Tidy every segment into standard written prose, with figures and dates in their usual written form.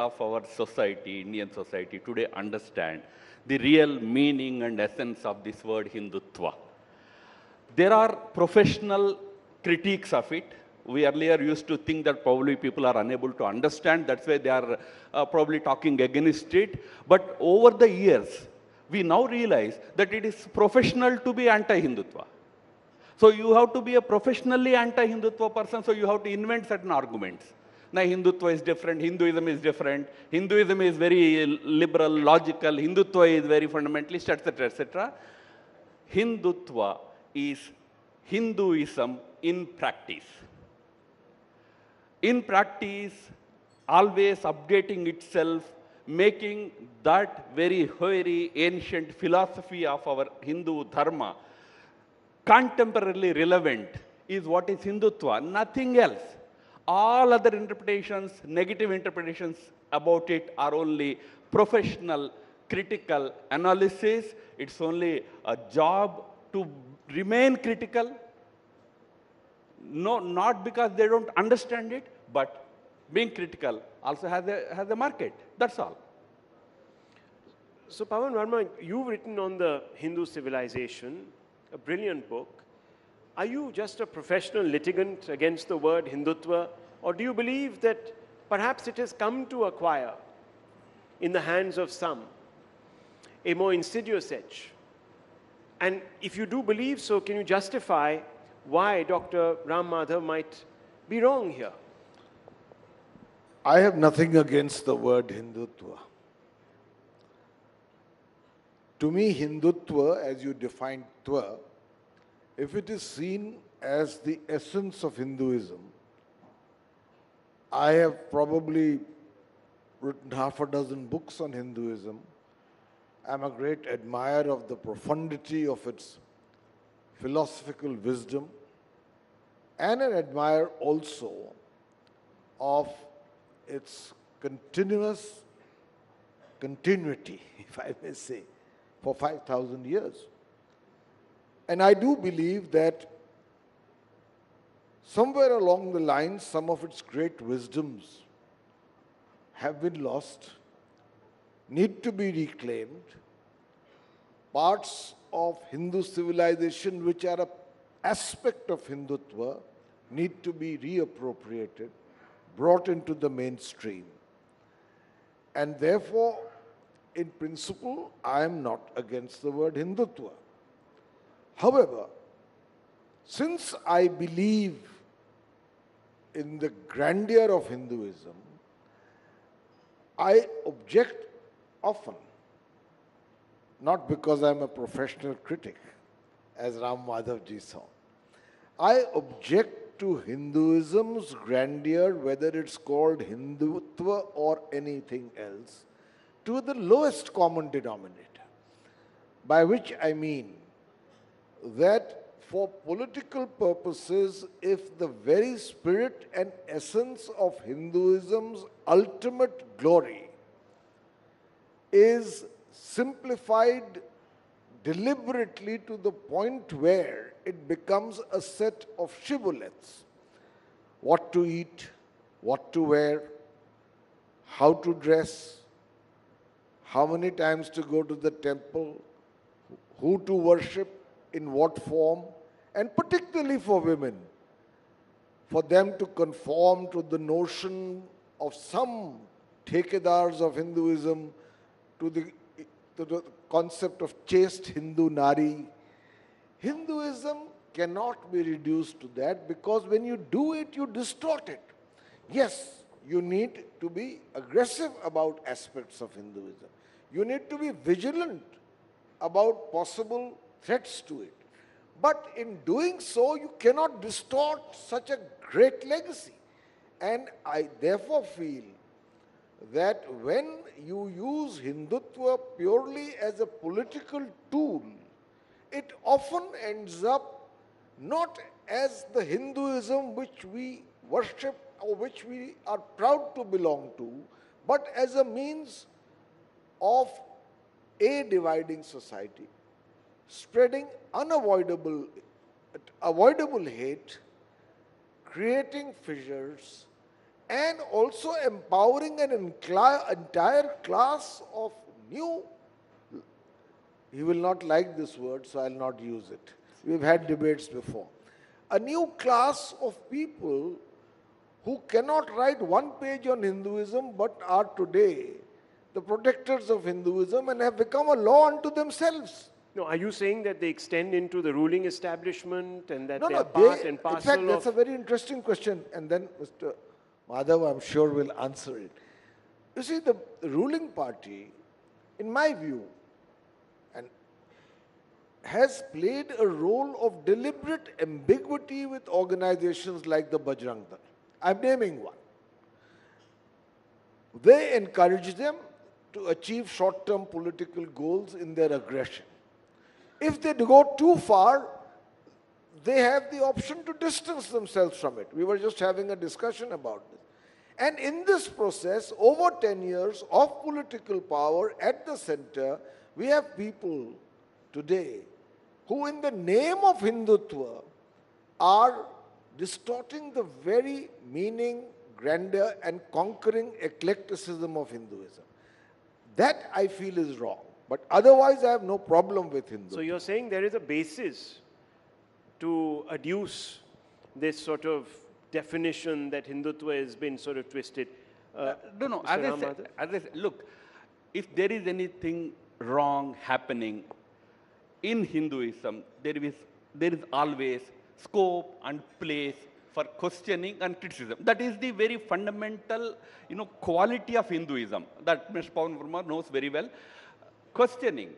of our society, Indian society today understand the real meaning and essence of this word Hindutva. There are professional critiques of it. We earlier used to think that probably people are unable to understand. That's why they are probably talking against it. But over the years, we now realize that it is professional to be anti-Hindutva. So you have to be a professionally anti-Hindutva person, so you have to invent certain arguments. Now Hindutva is different, Hinduism is different, Hinduism is very liberal, logical, Hindutva is very fundamentalist, etc., etc. Hindutva is Hinduism in practice. In practice, always updating itself, making that very ancient philosophy of our Hindu dharma contemporarily relevant is what is Hindutva, nothing else. All other interpretations, negative interpretations about it are only professional, critical analysis. It's only a job to remain critical. No, not because they don't understand it, but being critical also has a market. That's all. So Pavan Verma, you've written on the Hindu civilization, a brilliant book. Are you just a professional litigant against the word Hindutva, or do you believe that perhaps it has come to acquire, in the hands of some, a more insidious edge? And if you do believe so, can you justify why Dr. Ram Madhav might be wrong here? I have nothing against the word Hindutva. To me, Hindutva, as you define Tva, if it is seen as the essence of Hinduism, I have probably written half a dozen books on Hinduism. I'm a great admirer of the profundity of its philosophical wisdom and an admirer also of its continuous continuity, if I may say, for 5,000 years. And I do believe that somewhere along the line, some of its great wisdoms have been lost, need to be reclaimed. Parts of Hindu civilization which are an aspect of Hindutva need to be reappropriated, brought into the mainstream. And therefore, in principle, I am not against the word Hindutva. However, since I believe in the grandeur of Hinduism, I object often, not because I'm a professional critic, as Ram Madhav ji saw. I object to Hinduism's grandeur, whether it's called Hindutva or anything else, to the lowest common denominator, by which I mean that for political purposes, if the very spirit and essence of Hinduism's ultimate glory is simplified deliberately to the point where it becomes a set of shibboleths, what to eat, what to wear, how to dress, how many times to go to the temple, who to worship, in what form, and particularly for women, for them to conform to the notion of some thekedars of Hinduism, to the concept of chaste Hindu Nari. Hinduism cannot be reduced to that, because when you do it, you distort it. Yes, you need to be aggressive about aspects of Hinduism. You need to be vigilant about possible threats to it. But in doing so, you cannot distort such a great legacy. And I therefore feel that when you use Hindutva purely as a political tool, it often ends up not as the Hinduism which we worship or which we are proud to belong to, but as a means of dividing society, spreading avoidable hate, creating fissures, and also empowering an entire class of new, he will not like this word, so I'll not use it. We've had debates before. A new class of people who cannot write one page on Hinduism but are today the protectors of Hinduism and have become a law unto themselves. No, are you saying that they extend into the ruling establishment and that No, they no, are part and in parcel fact, that's a of... very interesting question. And then Mr. Madhav, I'm sure, will answer it. You see, the ruling party, in my view, and has played a role of deliberate ambiguity with organizations like the Bajrang Dal. I'm naming one. They encourage them to achieve short-term political goals in their aggression. If they go too far, they have the option to distance themselves from it. We were just having a discussion about this. And in this process, over 10 years of political power at the center, we have people today who in the name of Hindutva are distorting the very meaning, grandeur and conquering eclecticism of Hinduism. That I feel is wrong. But otherwise I have no problem with Hindutva. So you're saying there is a basis to adduce this sort of definition that Hindutva has been sort of twisted. No, as I said, look, if there is anything wrong happening in Hinduism, there is always scope and place for questioning and criticism. That is the very fundamental, quality of Hinduism that Mr. Pavan Verma knows very well. Questioning.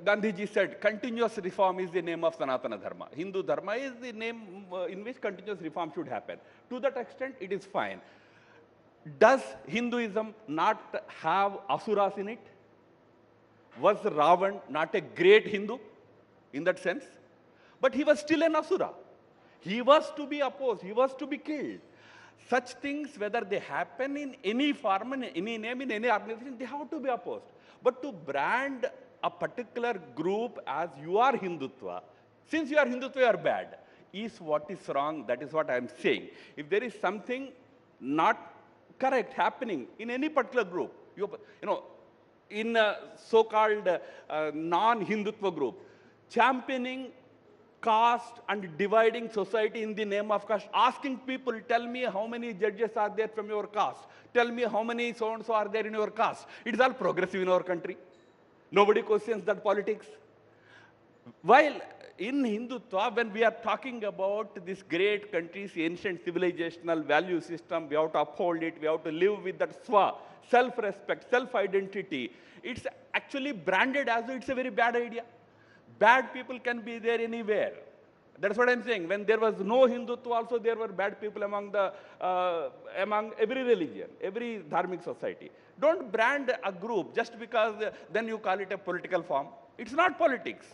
Gandhiji said, continuous reform is the name of Sanatana Dharma. Hindu Dharma is the name in which continuous reform should happen. To that extent, it is fine. Does Hinduism not have asuras in it? Was Ravan not a great Hindu in that sense? But he was still an asura. He was to be opposed. He was to be killed. Such things, whether they happen in any form, in any name, in any organization, they have to be opposed. But to brand a particular group as you are Hindutva, since you are Hindutva, you are bad, is what is wrong. That is what I am saying. If there is something not correct happening in any particular group, in a so-called non-Hindutva group, championing caste and dividing society in the name of caste, asking people, tell me how many judges are there from your caste, tell me how many so-and-so are there in your caste. It is all progressive in our country. Nobody questions that politics. While in Hindutva, when we are talking about this great country's ancient civilizational value system, we have to uphold it, we have to live with that swa, self-respect, self-identity. It's actually branded as though it's a very bad idea. Bad people can be there anywhere. That's what I'm saying. When there was no Hindutva, also there were bad people among every religion, every dharmic society. Don't brand a group just because then you call it a political form. It's not politics.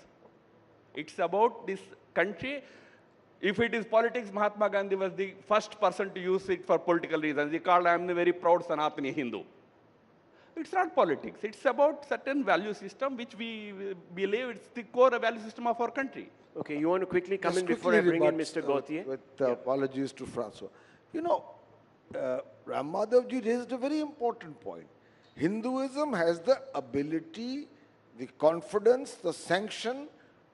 It's about this country. If it is politics, Mahatma Gandhi was the first person to use it for political reasons. He called, I am a very proud Sanatani Hindu. It's not politics. It's about certain value system which we believe it's the core value system of our country. Okay, you want to quickly come Just in before I bring in rebut, Mr. Gautier? With apologies to Francois. Ram Madhavji raised a very important point. Hinduism has the ability, the confidence, the sanction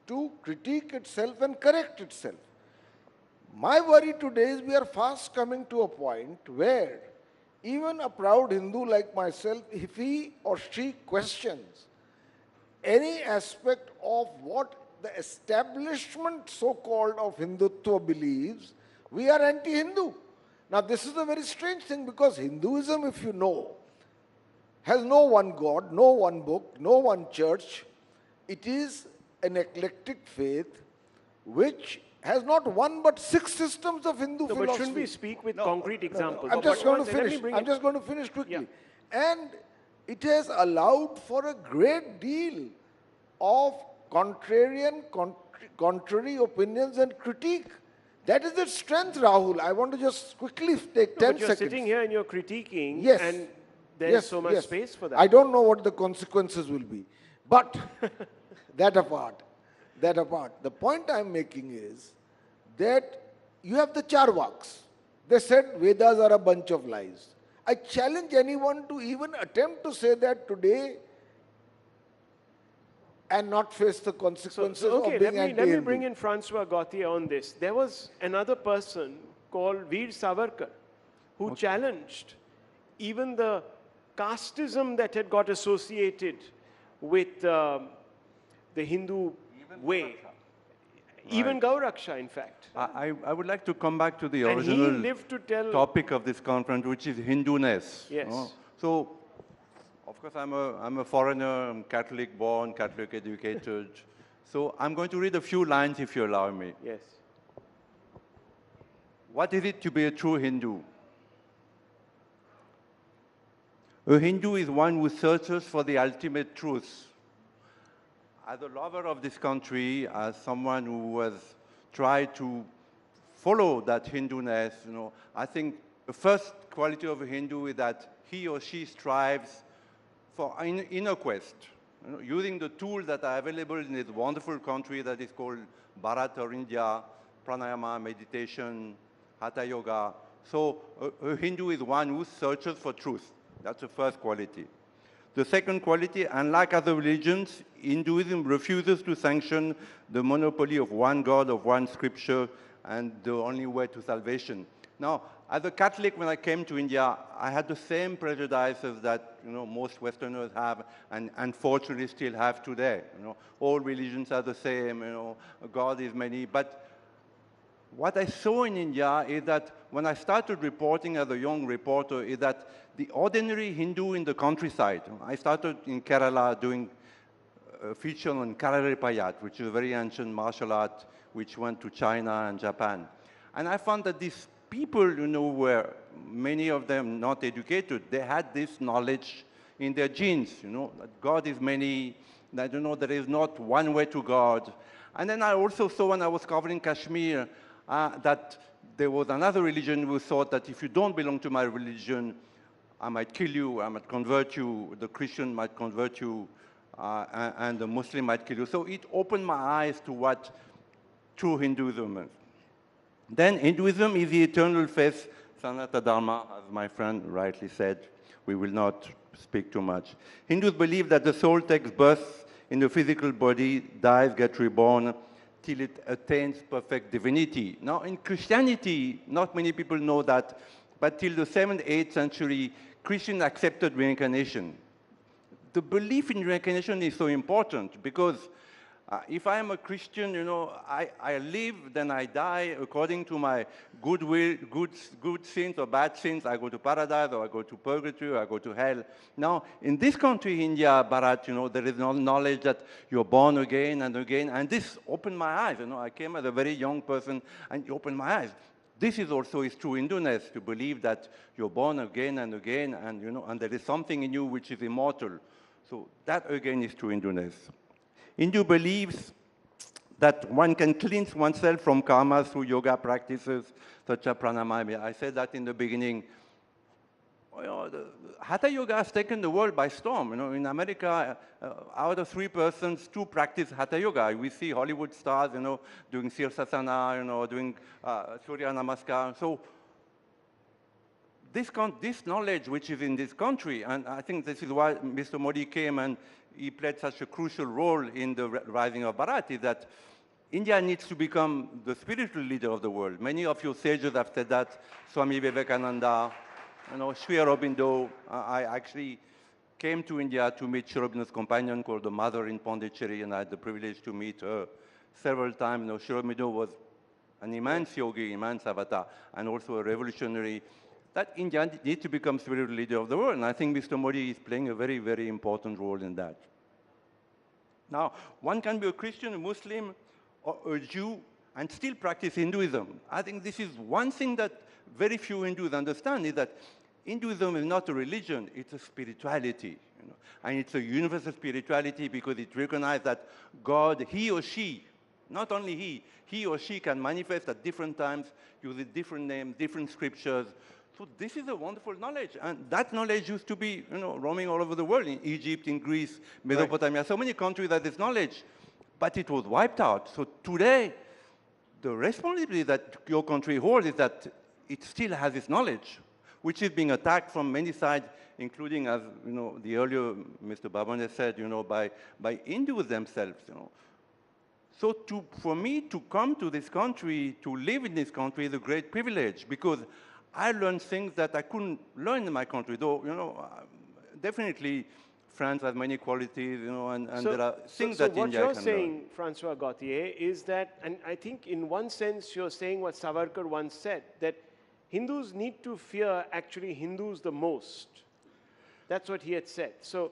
to critique itself and correct itself. My worry today is we are fast coming to a point where even a proud Hindu like myself, if he or she questions any aspect of what the establishment so-called of Hindutva believes, we are anti-Hindu. Now this is a very strange thing because Hinduism, if you know, has no one God, no one book, no one church. It is an eclectic faith which has not one but 6 systems of Hindu philosophy. But shouldn't we speak with concrete examples? I'm just going to finish. I'm just going to finish quickly. Yeah. And it has allowed for a great deal of contrary opinions and critique. That is its strength, Rahul. I want to just quickly take 10 but you're seconds. sitting here and you're critiquing, Yes. and there's so much space for that. I don't know what the consequences will be. But that apart, the point I'm making is that you have the Charvaks. They said Vedas are a bunch of lies. I challenge anyone to even attempt to say that today and not face the consequences Okay, of being let me bring anti-Hindu. in Francois Gauthier on this. There was another person called Veer Savarkar who challenged even the casteism that had got associated with the Hindu way. Even Gauraksha, in fact. I would like to come back to the And he original lived to tell... topic of this conference, which is Hinduness. Yes. So, of course, I'm a foreigner, I'm Catholic born, Catholic educated. So I'm going to read a few lines, if you allow me. Yes. What is it to be a true Hindu? A Hindu is one who searches for the ultimate truth. As a lover of this country, as someone who has tried to follow that Hinduness, I think the first quality of a Hindu is that he or she strives for inner quest, using the tools that are available in this wonderful country that is called Bharat or India, pranayama, meditation, hatha yoga. So a Hindu is one who searches for truth. That's the first quality. The second quality, unlike other religions, Hinduism refuses to sanction the monopoly of one God, of one scripture, and the only way to salvation. Now, as a Catholic, when I came to India, I had the same prejudices that most Westerners have, and unfortunately still have today. All religions are the same. God is many. But what I saw in India is that when I started reporting as a young reporter, is that the ordinary Hindu in the countryside, I started in Kerala doing a feature on Kalaripayat, which is a very ancient martial art, which went to China and Japan. And I found that these people, were many of them not educated. They had this knowledge in their genes, that God is many, that, there is not one way to God. And then I also saw when I was covering Kashmir that there was another religion who thought that if you don't belong to my religion, I might kill you, I might convert you, the Christian might convert you, and the Muslim might kill you. So it opened my eyes to what true Hinduism is. Then Hinduism is the eternal faith, Sanatana Dharma, as my friend rightly said. We will not speak too much. Hindus believe that the soul takes birth in the physical body, dies, gets reborn, till it attains perfect divinity. Now, in Christianity, not many people know that, but till the 7th, 8th century, Christians accepted reincarnation. The belief in reincarnation is so important because if I am a Christian, I live, then I die according to my good will, good sins or bad sins. I go to paradise or I go to purgatory or I go to hell. Now, in this country, India, Bharat, there is no knowledge that you're born again, and this opened my eyes. I came as a very young person, and it opened my eyes. This is also is true Hinduness, to believe that you're born again, and and there is something in you which is immortal. So that again is true Hinduness. Hindu believes that one can cleanse oneself from karma through yoga practices such as pranayama. I said that in the beginning. The Hatha Yoga has taken the world by storm. In America, out of 3 persons, 2 practice Hatha Yoga. We see Hollywood stars, doing Sirsasana, doing Surya Namaskar. So this knowledge which is in this country, and I think this is why Mr. Modi came and he played such a crucial role in the rising of Bharat, is that India needs to become the spiritual leader of the world. Many of your sages have said that, Swami Vivekananda, Sri Aurobindo. I actually came to India to meet Sri Aurobindo's companion called the Mother in Pondicherry, and I had the privilege to meet her several times. Sri Aurobindo was an immense yogi, immense avatar, and also a revolutionary. That India needs to become spiritual leader of the world, and I think Mr. Modi is playing a very, very important role in that. Now, one can be a Christian, a Muslim, or a Jew, and still practice Hinduism. I think this is one thing that very few Hindus understand, is that Hinduism is not a religion, it's a spirituality. And it's a universal spirituality because it recognizes that God, he or she, not only he or she can manifest at different times, using different names, different scriptures. So this is a wonderful knowledge, and that knowledge used to be, roaming all over the world, in Egypt, in Greece, Mesopotamia, so many countries had this knowledge, but it was wiped out. So today, the responsibility that your country holds is that it still has its knowledge, which is being attacked from many sides, including, as the earlier Mr. Bhavan has said, by Hindus themselves. So for me to come to this country, to live in this country is a great privilege, because I learned things that I couldn't learn in my country. Though, definitely France has many qualities, and there are things that India can learn. So what you're saying, Francois Gauthier, is that, and I think in one sense you're saying what Savarkar once said, that Hindus need to fear actually Hindus the most. That's what he had said. So,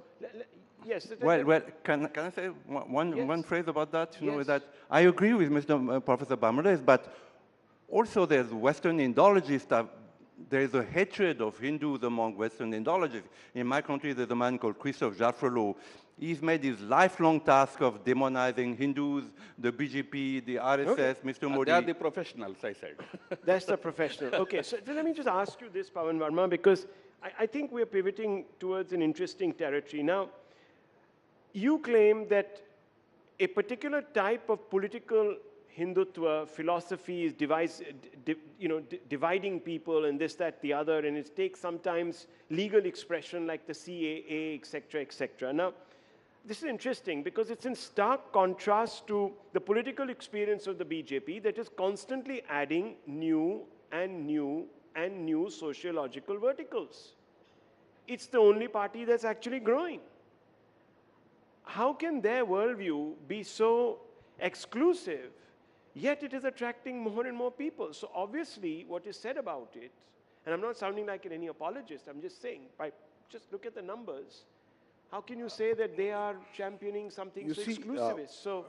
yes. Well, can I say one phrase about that? That I agree with Mr. Professor Bamades, but also there's Western Indologists. There is a hatred of Hindus among Western Indologists. In my country, there's a man called Christophe Jaffrelot. He's made his lifelong task of demonizing Hindus, the BJP, the RSS, Mr. Modi. They are the professionals, I said. That's the professional. Okay, so let me just ask you this, Pavan Verma, because I think we're pivoting towards an interesting territory. Now, you claim that a particular type of political Hindutva philosophy is dividing people and this, that, the other, and it takes sometimes legal expression like the CAA, etc., etc. Now, this is interesting because it's in stark contrast to the political experience of the BJP that is constantly adding new and new and new sociological verticals. It's the only party that's actually growing. How can their worldview be so exclusive, yet it is attracting more and more people? So obviously, what is said about it, and I'm not sounding like any apologist, I'm just saying, just look at the numbers. How can you say that they are championing something so exclusivist?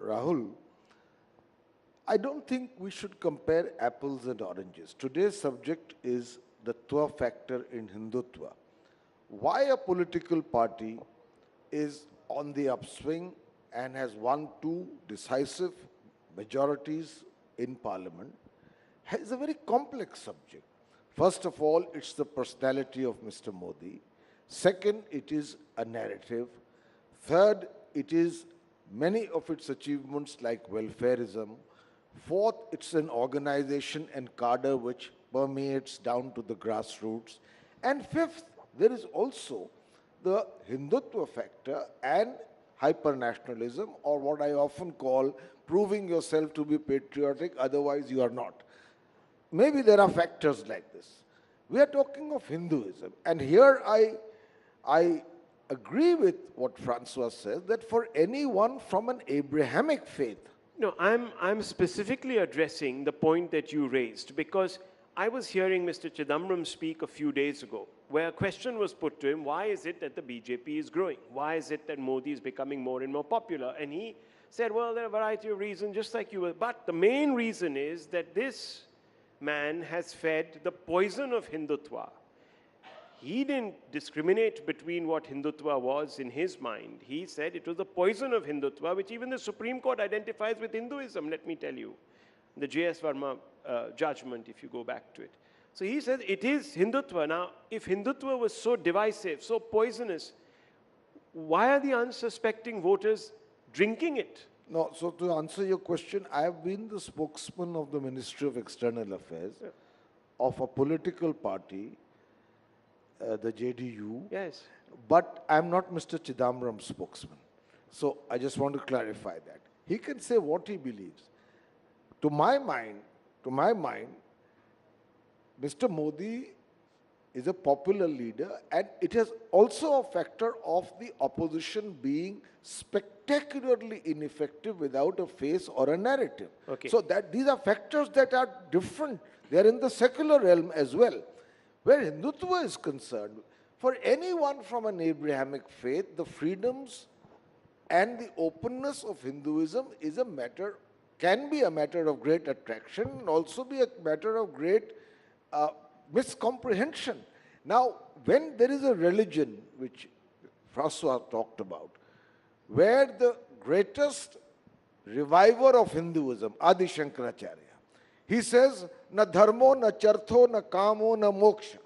Rahul, I don't think we should compare apples and oranges. Today's subject is the Twa factor in Hindutva. Why a political party is on the upswing and has won 2 decisive majorities in parliament is a very complex subject. First of all, it's the personality of Mr. Modi. Second, it is a narrative. Third, it is many of its achievements like welfareism. Fourth, it's an organization and cadre which permeates down to the grassroots. And fifth, there is also the Hindutva factor and hyper-nationalism, or what I often call proving yourself to be patriotic, otherwise you are not. Maybe there are factors like this. We are talking of Hinduism, and here I agree with what Francois says, that for anyone from an Abrahamic faith. No, I'm specifically addressing the point that you raised, because I was hearing Mr. Chidambaram speak a few days ago, where a question was put to him, why is it that the BJP is growing? Why is it that Modi is becoming more and more popular? And he said, well, there are a variety of reasons, just like you were. But the main reason is that this man has fed the poison of Hindutva. He didn't discriminate between what Hindutva was in his mind. He said it was the poison of Hindutva, which even the Supreme Court identifies with Hinduism, let me tell you. The J.S. Verma judgment, if you go back to it. So he says it is Hindutva. Now, if Hindutva was so divisive, so poisonous, why are the unsuspecting voters drinking it? No, so to answer your question, I have been the spokesman of the Ministry of External Affairs of a political party, the JDU. Yes. But I'm not Mr. Chidambaram's spokesman. So I just want to clarify that. He can say what he believes. To my mind, Mr. Modi is a popular leader, and it has also a factor of the opposition being spectacularly ineffective without a face or a narrative. Okay. So that these are factors that are different. They are in the secular realm as well. Where Hindutva is concerned, for anyone from an Abrahamic faith, the freedoms and the openness of Hinduism is a matter, can be a matter of great attraction and also be a matter of great miscomprehension. Now, when there is a religion, which Francois talked about, where the greatest reviver of Hinduism, Adi Shankaracharya, he says, na dharmo, na chartho, na kamo, na moksha,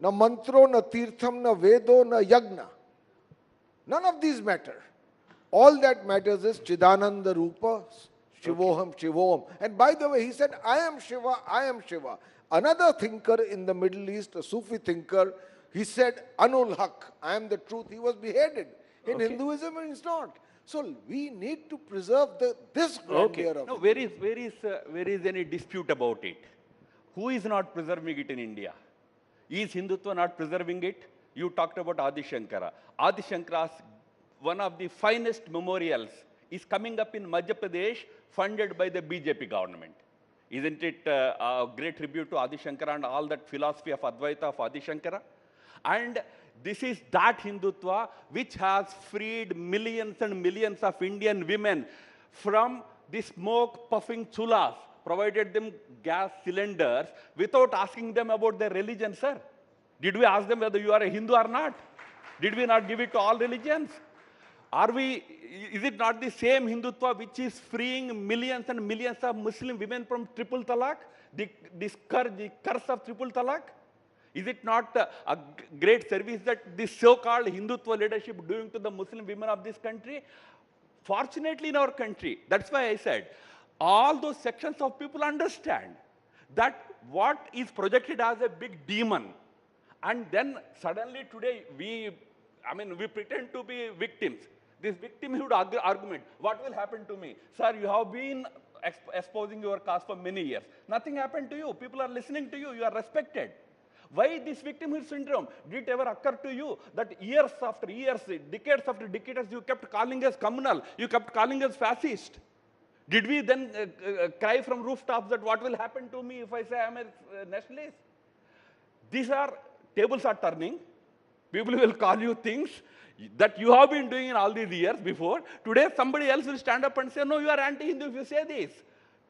na mantro, na tirtham, na vedo, na yagna. None of these matter. All that matters is Chidananda Rupa, Shivoham, Shivoham. And by the way, he said, I am Shiva, I am Shiva. Another thinker in the Middle East, a Sufi thinker, he said, Anul Haq, I am the truth. He was beheaded. In Hinduism, it's not. So we need to preserve this grandeur of No, it. where is any dispute about it? Who is not preserving it in India? Is Hindutva not preserving it? You talked about Adi Shankara. Adi Shankara's one of the finest memorials is coming up in Madhya Pradesh, funded by the BJP government. Isn't it a great tribute to Adi Shankara and all that philosophy of Advaita of Adi Shankara? And this is that Hindutva which has freed millions and millions of Indian women from the smoke puffing chulas, provided them gas cylinders without asking them about their religion, sir. Did we ask them whether you are a Hindu or not? Did we not give it to all religions? Is it not the same Hindutva which is freeing millions and millions of Muslim women from triple talaq? The curse of triple talaq? Is it not a great service that this so-called Hindutva leadership doing to the Muslim women of this country? Fortunately in our country, that's why I said, all those sections of people understand that what is projected as a big demon, and then suddenly today we pretend to be victims. This victimhood argument, what will happen to me? Sir, you have been exposing your cause for many years. Nothing happened to you. People are listening to you. You are respected. Why this victimhood syndrome? Did it ever occur to you that years after years, decades after decades, you kept calling us communal, you kept calling us fascist? Did we then cry from rooftops that what will happen to me if I say I am a nationalist? Tables are turning. People will call you things that you have been doing in all these years before. Today, somebody else will stand up and say, no, you are anti-Hindu if you say this.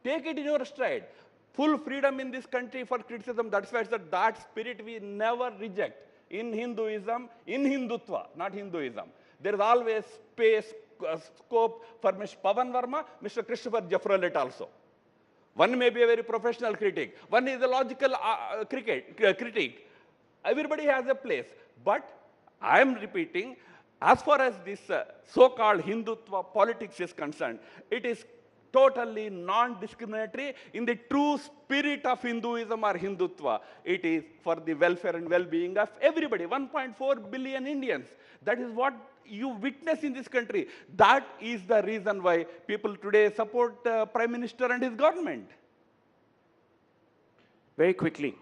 Take it in your stride. Full freedom in this country for criticism. That's why that spirit we never reject. In Hinduism, in Hindutva, not Hinduism. There is always space, scope for Mr. Pavan Verma, Mr. Christopher Jeffrellet also. One may be a very professional critic. One is a logical critic. Everybody has a place. But I am repeating, as far as this so-called Hindutva politics is concerned, it is totally non-discriminatory in the true spirit of Hinduism or Hindutva. It is for the welfare and well-being of everybody, 1.4 billion Indians. That is what you witness in this country. That is the reason why people today support Prime Minister and his government. Very quickly.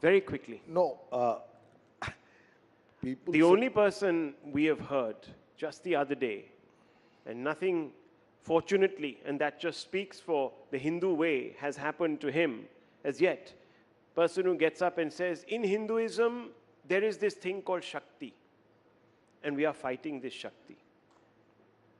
Very quickly. No. The only person we have heard just the other day, and nothing, fortunately, and that just speaks for the Hindu way, has happened to him as yet. Person who gets up and says, in Hinduism, there is this thing called Shakti, and we are fighting this Shakti.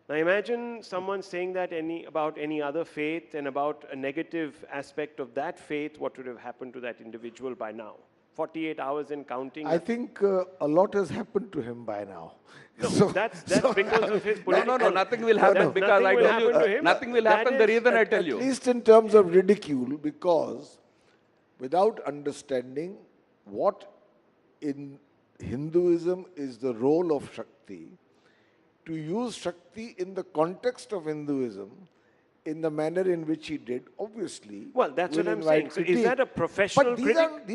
Now imagine someone saying that about any other faith and about a negative aspect of that faith, what would have happened to that individual by now? 48 hours and counting. I think a lot has happened to him by now. No, that's because of his political... No, nothing will happen because I told you, nothing will happen, the reason I tell you. At least in terms of ridicule, because without understanding what in Hinduism is the role of Shakti, to use Shakti in the context of Hinduism, in the manner in which he did, obviously. Well, that's what I'm saying. So is that a professional critic?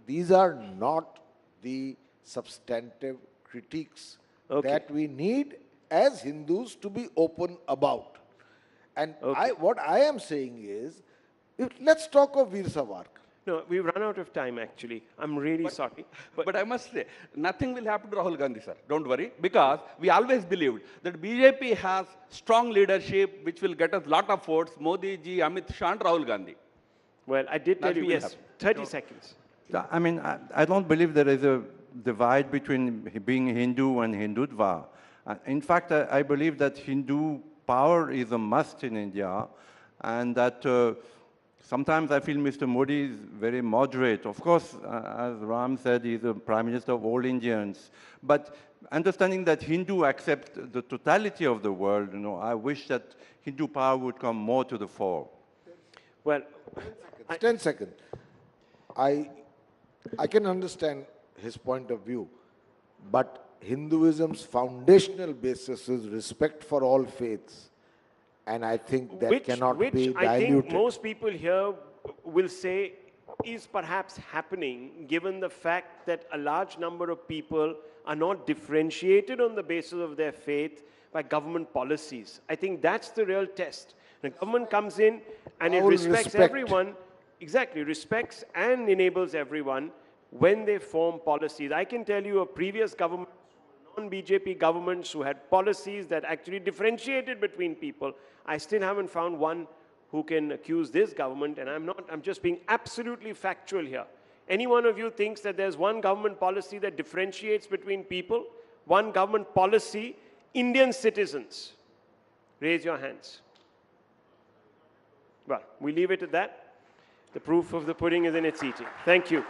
These are not the substantive critiques that we need as Hindus to be open about. And what I am saying is, let's talk of Veer Savarkar. No, we've run out of time, actually. I'm really sorry. But I must say, nothing will happen to Rahul Gandhi, sir. Don't worry. Because we always believed that BJP has strong leadership which will get us a lot of votes. Modi ji, Amit Shah and Rahul Gandhi. Well, I did tell you, yes. 30 seconds. I mean, I don't believe there is a divide between being Hindu and Hindutva. In fact, I believe that Hindu power is a must in India, and that sometimes I feel Mr. Modi is very moderate. Of course, as Ram said, he's the Prime Minister of all Indians. But understanding that Hindu accept the totality of the world, I wish that Hindu power would come more to the fore. Well, 10 seconds. I can understand his point of view, but Hinduism's foundational basis is respect for all faiths. And I think that which cannot be I think diluted. most people here will say is perhaps happening given the fact that a large number of people are not differentiated on the basis of their faith by government policies. I think that's the real test. The government comes in and it All respects respect. everyone, exactly, respects and enables everyone when they form policies. I can tell you of previous government, non-BJP governments who had policies that actually differentiated between people. I still haven't found one who can accuse this government, and I'm just being absolutely factual here. Any one of you thinks that there's one government policy that differentiates between people, one government policy, Indian citizens? Raise your hands. Well, we leave it at that. The proof of the pudding is in its eating. Thank you.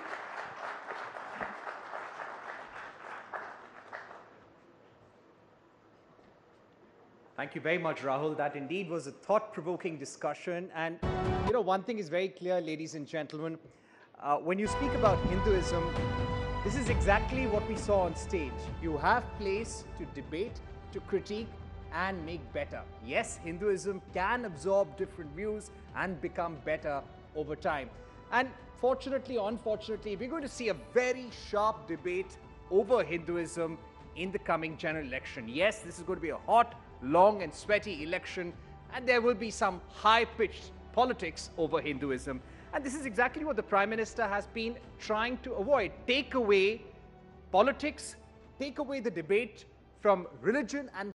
Thank you very much, Rahul. That indeed was a thought-provoking discussion. And, you know, one thing is very clear, ladies and gentlemen. When you speak about Hinduism, this is exactly what we saw on stage. You have place to debate, to critique, and make better. Yes, Hinduism can absorb different views and become better over time. And fortunately, unfortunately, we're going to see a very sharp debate over Hinduism in the coming general election. Yes, this is going to be a hot, long and sweaty election, and there will be some high-pitched politics over Hinduism. And this is exactly what the Prime Minister has been trying to avoid. Take away politics, take away the debate from religion and